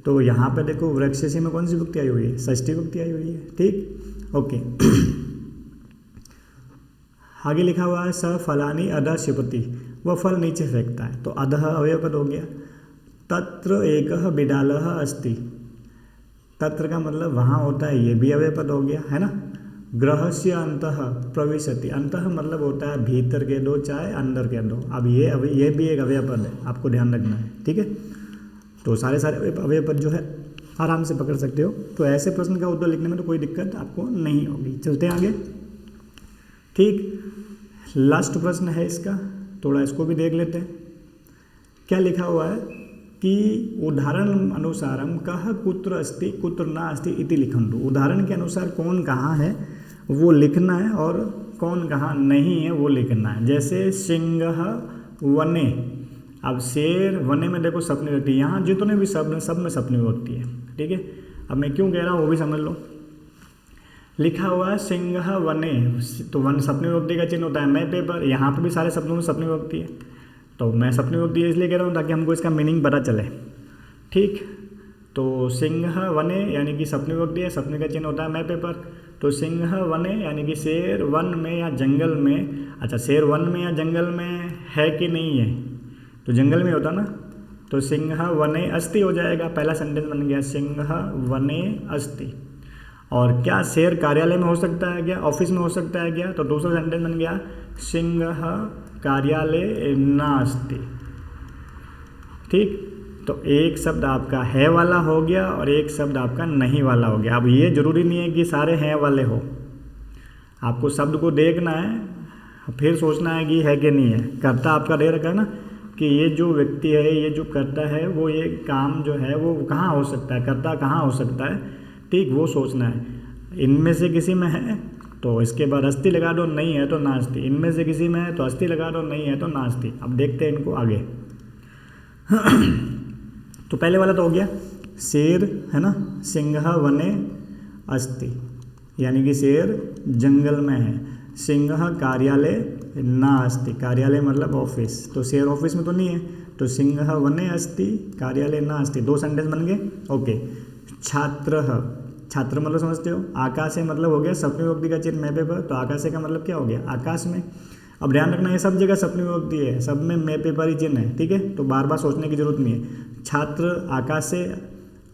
तो यहाँ पे देखो वृक्षसी में कौन सी विभक्ति आई हुई है? षष्ठी विभक्ति आई हुई है। ठीक, ओके। आगे लिखा हुआ है स फलानी अधः क्षिपति, वह फल नीचे फेंकता है, तो अधः अव्यय पद हो गया। तत्र एकः बिडालः अस्ति, तत्र का मतलब वहाँ होता है, ये भी अव्यय पद हो गया, है ना। गृहस्य अंतः प्रविशति, अंतः मतलब होता है भीतर के दो चाहे अंदर के दो। अब ये भी एक अव्यय पद है, आपको ध्यान रखना है, ठीक है। तो सारे अव्यय पद जो है आराम से पकड़ सकते हो, तो ऐसे प्रश्न का उत्तर लिखने में तो कोई दिक्कत आपको नहीं होगी। चलते हैं आगे। ठीक, लास्ट प्रश्न है इसका, थोड़ा इसको भी देख लेते हैं। क्या लिखा हुआ है कि उदाहरण अनुसारम कह कुत्र अस्ति कुत्र ना अस्ति इति लिखन्तु, उदाहरण के अनुसार कौन कहाँ है वो लिखना है और कौन कहाँ नहीं है वो लिखना है। जैसे सिंह वने, अब शेर वने में देखो सपनी विभक्ति, यहाँ जितने भी शब्द हैं सब में सपनी विभक्ति है, ठीक है। अब मैं क्यों कह रहा हूँ वो भी समझ लो। लिखा हुआ है सिंह वने, तो वन सपनी विभक्ति का चिन्ह होता है, मैं पेपर, यहाँ पर भी सारे शब्दों में सपनी विभक्ति है, तो मैं सपनी विभक्ति इसलिए कह रहा हूँ ताकि हमको इसका मीनिंग पता चले। ठीक, तो सिंह वने यानी कि सपनी विभक्ति है, सपने का चिन्ह होता है मैं पेपर, तो सिंह वने यानी कि शेर वन में या जंगल में। अच्छा, शेर वन में या जंगल में है कि नहीं है? तो जंगल में होता ना, तो सिंह वने अस्ति हो जाएगा, पहला सेंटेंस बन गया सिंह वने अस्ति। और क्या शेर कार्यालय में हो सकता है क्या, ऑफिस में हो सकता है क्या? तो दूसरा सेंटेंस बन गया सिंह कार्यालय नास्ति। ठीक, तो एक शब्द आपका है वाला हो गया और एक शब्द आपका नहीं वाला हो गया। अब ये जरूरी नहीं है कि सारे हैं वाले हो, आपको शब्द को देखना है फिर सोचना है कि है कि नहीं है। कर्ता आपका दे रखा है ना कि ये जो व्यक्ति है, ये जो करता है, वो ये काम जो है वो कहाँ हो सकता है, कर्ता कहाँ हो सकता है, ठीक, वो सोचना है। इनमें से किसी में है तो इसके बाद अस्ति लगा दो, नहीं है तो नास्ति। इनमें से किसी में है तो अस्ति लगा दो, नहीं है तो नास्ति। अब देखते हैं इनको आगे। तो पहले वाला तो हो गया शेर, है ना, सिंह वने अस्ति, यानी कि शेर जंगल में है। सिंह कार्यालय नास्ति, कार्यालय मतलब ऑफिस, तो शेर ऑफिस में तो नहीं है, तो सिंह वने अस्ति कार्यालय नास्ति। दो सेंटेंस बन गए। ओके, छात्र, छात्र मतलब समझते हो, आकाश है मतलब हो गया सपनी विभक्ति का चिन्ह मैं पेपर, तो आकाश का मतलब क्या हो गया, आकाश में। अब ध्यान रखना ये सब जगह सपनी विभक्ति है, सब में मैं पेपर ही चिन्ह है, ठीक है, तो बार बार सोचने की जरूरत नहीं है। छात्र आकाश से,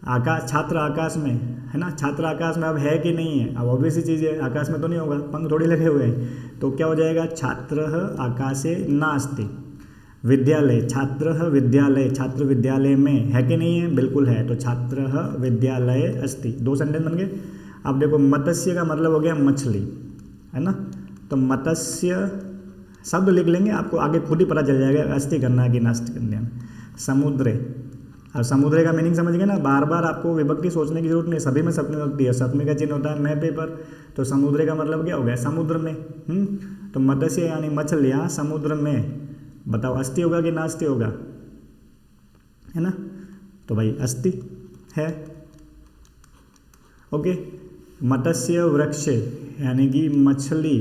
आकाश, छात्र आकाश में, है ना, छात्र आकाश में अब है कि नहीं है, अब ऑब्वियस ही चीज़ है, आकाश में तो नहीं होगा, पंख थोड़ी लगे हुए हैं, तो क्या हो जाएगा छात्र आकाशे नास्ति। विद्यालय, छात्र विद्यालय, छात्र विद्यालय में है कि नहीं है, बिल्कुल है, तो छात्र विद्यालय अस्ति। दो सेंटेंस बन गए। अब देखो मत्स्य का मतलब हो गया मछली, है ना, तो मत्स्य शब्द लिख लेंगे, आपको आगे खुद ही पता चल जाएगा अस्ति करना है कि नास्ति करना है। समुद्र, अब समुद्र का मीनिंग समझ गए ना, बार बार आपको विभक्ति सोचने की जरूरत नहीं, सभी में सपनी विभक्ति है, सपनी का चिन्ह होता है मैं पेपर, तो समुद्र का मतलब क्या हो गया समुद्र में। तो मत्स्य यानी मछलियाँ समुद्र में, बताओ अस्ति होगा कि नास्ति होगा, है ना, तो भाई अस्ति है। ओके, मत्स्य वृक्ष यानी कि मछली,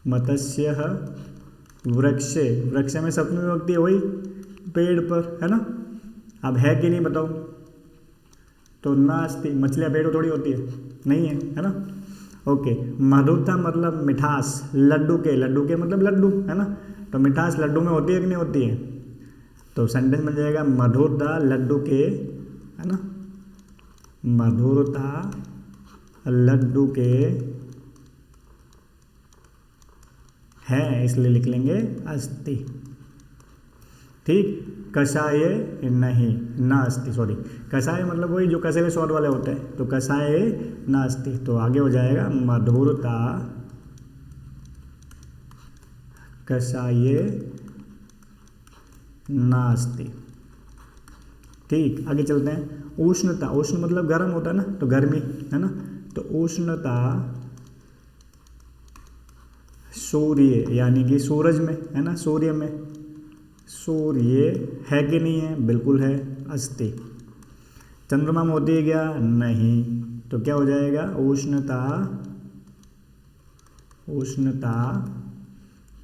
मत्स्य वृक्ष, वृक्ष में सप्तमी विभक्ति है वही पेड़ पर, है ना। अब है कि नहीं बताओ, तो नास्ति, मछलियाँ पेड़ पर थोड़ी होती है, नहीं है ना। ओके, मधुरता मतलब मिठास, लड्डू के मतलब लड्डू, है ना। तो मिठास लड्डू में होती है कि नहीं होती है, तो सेंटेंस बन जाएगा मधुरता लड्डू के, है ना, मधुरता लड्डू के है, इसलिए लिख लेंगे अस्ति। ठीक, कषाय नहीं, न अस्ति, सॉरी, कषाय मतलब वही जो कसे हुए स्वाद वाले होते हैं, तो कषाय न अस्ति, तो आगे हो जाएगा मधुरता कषाय न अस्ति। ठीक, आगे चलते हैं। उष्णता, उष्ण मतलब गर्म होता है ना, तो गर्मी, है ना, तो उष्णता सूर्य यानी कि सूरज में, है ना, सूर्य में, सूर्य है कि नहीं है, बिल्कुल है, अस्ति। चंद्रमा में होती है क्या, नहीं, तो क्या हो जाएगा उष्णता, उष्णता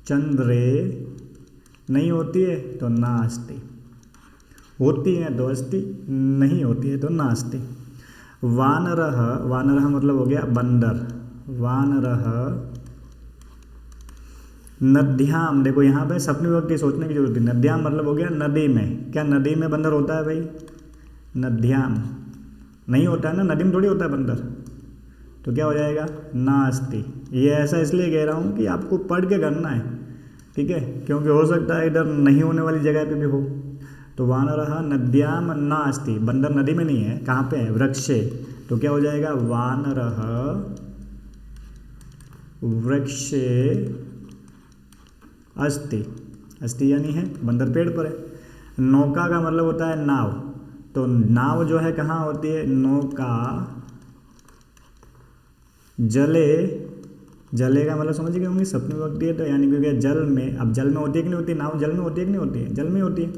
चंद्रे नहीं होती है तो नास्ति, होती है तो अस्ति, नहीं होती है तो नास्ति। वानरः, वानरः मतलब हो गया बंदर, वानरः नद्याम, देखो यहाँ पे सप्तमी विभक्ति सोचने की जरूरत है, नद्याम मतलब हो गया नदी में, क्या नदी में बंदर होता है भाई, नद्याम नहीं होता है ना, नदी में थोड़ी होता है बंदर, तो क्या हो जाएगा नास्ति। ये ऐसा इसलिए कह रहा हूँ कि आपको पढ़ के करना है, ठीक है, क्योंकि हो सकता है इधर नहीं होने वाली जगह पे भी हो। तो वानरः नद्याम नास्ति, बंदर नदी में नहीं है, कहाँ पे है, वृक्षे, तो क्या हो जाएगा वानरः वृक्षे अस्ति, अस्ति यानी है, बंदर पेड़ पर है। नौका का मतलब होता है नाव, तो नाव जो है कहाँ होती है, नौका जले, जले का मतलब समझ गए होंगे, सप्तमी विभक्ति है, तो यानी कि जल में, अब जल में होती है कि नहीं होती, नाव जल में होती है कि नहीं होती है, जल में होती है,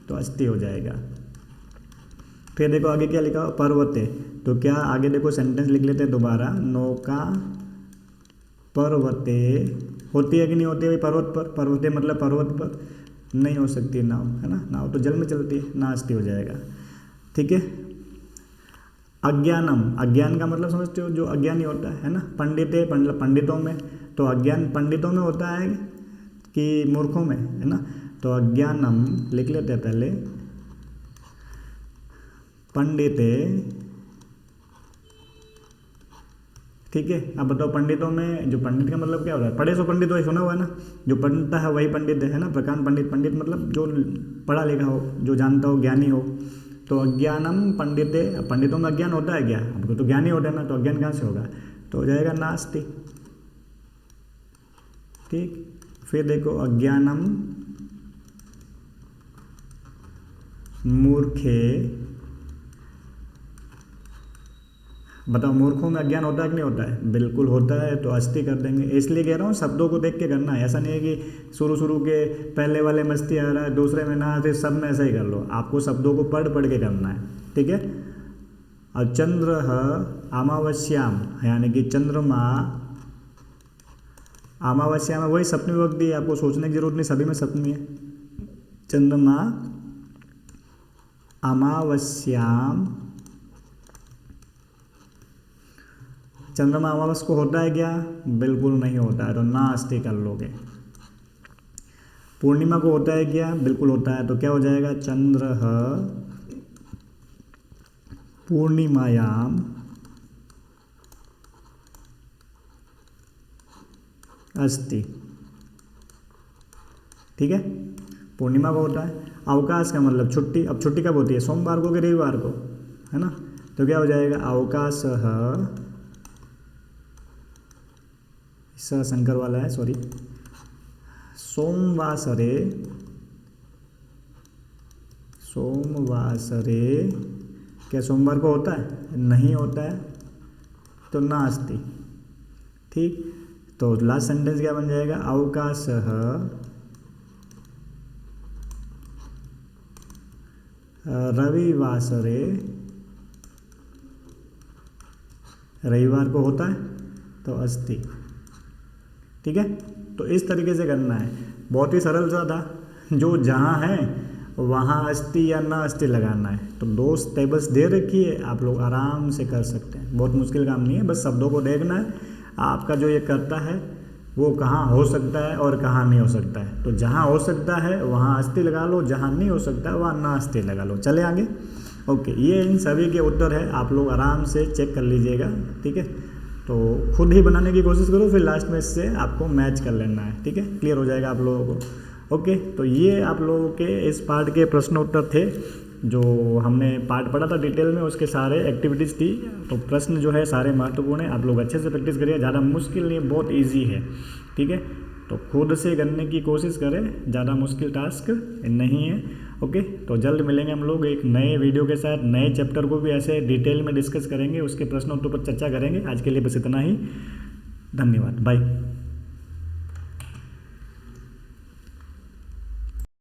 तो अस्ति हो जाएगा। फिर देखो आगे क्या लिखा, पर्वते, तो क्या आगे देखो सेंटेंस लिख लेते हैं दोबारा, नौका पर्वते होती है कि नहीं होती है, पर्वत पर, पर्वते मतलब पर्वत पर नहीं हो सकती है नाव, है ना, नाव तो जल में चलती है, नास्ति हो जाएगा। ठीक है, अज्ञानम, अज्ञान का मतलब समझते हो, जो अज्ञानी होता है ना, पंडिते पंडितों में, तो अज्ञान पंडितों में होता है कि मूर्खों में, है ना, तो अज्ञानम लिख लेते हैं पहले, पंडिते, ठीक है। अब बताओ पंडितों में, जो पंडित का मतलब क्या होता है, पढ़े सो पंडित वही सुना हुआ है ना, जो पढ़ता है वही पंडित है ना, प्रकांड पंडित, पंडित मतलब जो पढ़ा लिखा हो, जो जानता हो, ज्ञानी हो, तो अज्ञानम पंडिते, पंडितों में अज्ञान होता है क्या, हमको तो ज्ञानी होता है ना, तो अज्ञान कहाँ से होगा, तो हो जाएगा नास्ति। ठीक, फिर देखो अज्ञानम मूर्खे, बताओ मूर्खों में अज्ञान होता है कि नहीं होता है, बिल्कुल होता है, तो अस्ति कर देंगे। इसलिए कह रहा हूँ शब्दों को देख के करना है, ऐसा नहीं है कि शुरू के पहले वाले मस्ती आ रहा है, दूसरे में ना आते, सब में ऐसा ही कर लो, आपको शब्दों को पढ़ के करना है, ठीक है। और चंद्र अमावस्याम यानी कि चंद्रमा, अमावस्या में वही सप्तमी विभक्ति है, आपको सोचने की जरूरत नहीं, सभी में सप्तमी है। चंद्रमा अमावस्याम, चंद्रमा अमावस को होता है क्या, बिल्कुल नहीं होता है, तो नास्ति कर लोगे। पूर्णिमा को होता है क्या, बिल्कुल होता है, तो क्या हो जाएगा चंद्र पूर्णिमायाम अस्ति, ठीक है, पूर्णिमा को होता है। अवकाश का मतलब छुट्टी, अब छुट्टी कब होती है, सोमवार को कि रविवार को, है ना, तो क्या हो जाएगा अवकाश, शंकर वाला है, सॉरी, सोमवासरे, सोमवासरे, क्या सोमवार को होता है, नहीं होता है, तो नास्ति। ठीक, तो लास्ट सेंटेंस क्या बन जाएगा, अवकाश रविवासरे, रविवार को होता है तो अस्थि। ठीक है, तो इस तरीके से करना है, बहुत ही सरल सा था। जो जहाँ है वहाँ अस्थि या ना अस्थि लगाना है। तो 2 टेबल्स दे रखी है, आप लोग आराम से कर सकते हैं, बहुत मुश्किल काम नहीं है, बस शब्दों को देखना है। आपका जो ये करता है वो कहाँ हो सकता है और कहाँ नहीं हो सकता है। तो जहाँ हो सकता है वहाँ अस्थि लगा लो, जहाँ नहीं हो सकता है वहाँ ना अस्थि लगा लो। चले आगे। ओके, ये इन सभी के उत्तर है, आप लोग आराम से चेक कर लीजिएगा। ठीक है, तो खुद ही बनाने की कोशिश करो, फिर लास्ट में इससे आपको मैच कर लेना है। ठीक है, क्लियर हो जाएगा आप लोगों को। ओके, तो ये आप लोगों के इस पार्ट के प्रश्न उत्तर थे जो हमने पार्ट पढ़ा था डिटेल में, उसके सारे एक्टिविटीज़ थी। तो प्रश्न जो है सारे महत्वपूर्ण है, आप लोग अच्छे से प्रैक्टिस करिए, ज़्यादा मुश्किल नहीं है, बहुत ईजी है। ठीक है, तो खुद से करने की कोशिश करें, ज़्यादा मुश्किल टास्क नहीं है। ओके, तो जल्द मिलेंगे हम लोग एक नए वीडियो के साथ, नए चैप्टर को भी ऐसे डिटेल में डिस्कस करेंगे, उसके प्रश्नों उत्तर पर चर्चा करेंगे। आज के लिए बस इतना ही, धन्यवाद, बाय।